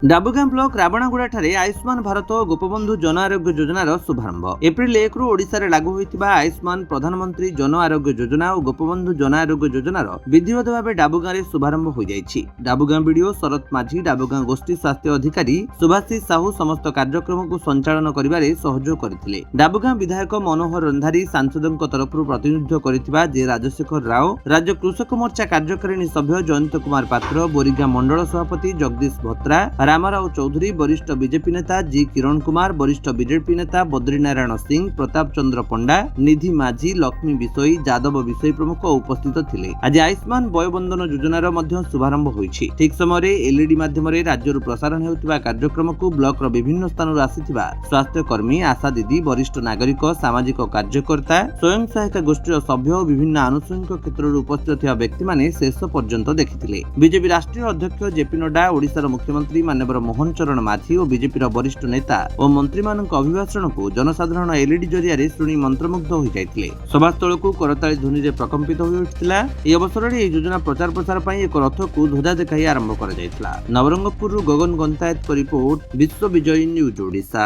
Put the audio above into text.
डाबुगां block रावणागुड़ा ठारे आयुष्मान भारत और गोपबंधु जन आरोग्य योजनार शुभारंभ एप्रिल 1 रु ओडिशा रे लागू होइतिबा आयुष्मान प्रधानमंत्री जन आरोग्य योजना और गोपबंधु जन आरोग्य योजनार विधिवत भाव डाबुगां रे शुभारंभ हो जाइछि। डाबुगां बीडीओ शरत माझी डाबुगां गोष्ठी स्वास्थ्य अधिकारी सुभाषिष साहू समस्त कार्यक्रम को संचालन करिबारे सहयोग करथिले। डाबुगां विधायक मनोहर रंधारी सांसदक तरफ प्रतिनिधित्व करथिबा जे राजशेखर राव, राज्य कृषक मोर्चा कार्यकारिणी सभ्य जयंत कुमार पात्र, बोरीगां मंडल सभापति जगदीश भत्रा, रामाराव चौधरी, वरिष्ठ बीजेपी नेता जी किरण कुमार, वरिष्ठ बीजेपी नेता बद्रीनारायण सिंह, प्रताप चंद्र पंडा, निधि माझी, लक्ष्मी विषयी, जादव विषयी प्रमुख उपस्थित थिले। आज आयुष्मान वयोबंधन योजनार मध्य शुभारंभ होइछि। ठीक समय एलईडी माध्यम राज्य प्रसारण हेउतिबा कार्यक्रम को ब्लॉक विभिन्न स्थान आसिथिबा स्वास्थ्य कर्मी, आशा दीदी, वरिष्ठ नागरिक, सामाजिक कार्यकर्ता, स्वयं सहायता गोष्ठीर सभ्य और विभिन्न आनुषंगिक क्षेत्र उपस्थित थिबा व्यक्ति माने शेष पर्यंत देखिथिले। बीजेपी राष्ट्रीय अध्यक्ष जेपी नड्डा, ओडिशार मुख्यमंत्री माननीय मोहन चरण माझी और बीजेपी वरिष्ठ नेता और मंत्री मानक अभिभाषण को जनसाधारण एलईडी जरिया शुणी मंत्रमुग्ध हो जाइथिले। सभास्थल को करताली ध्वनि रे प्रकंपित हो उठिथिला। এই অবসରରେ এই যোজনা প্রচার প্রসার ପାଇଁ ଏକ ରଥକୁ ଧ୍ୱଜା ଦେଖାଇ ଆରମ୍ଭ କରାଯାଇଥିଲା। ନବରଙ୍ଗପୁରରୁ ଗଗନ ଗନ୍ତାୟତଙ୍କ ରିପୋର୍ଟ, ବିଶ୍ୱ ବିଜୟ ନ୍ୟୁଜ ଓଡ଼ିଶା।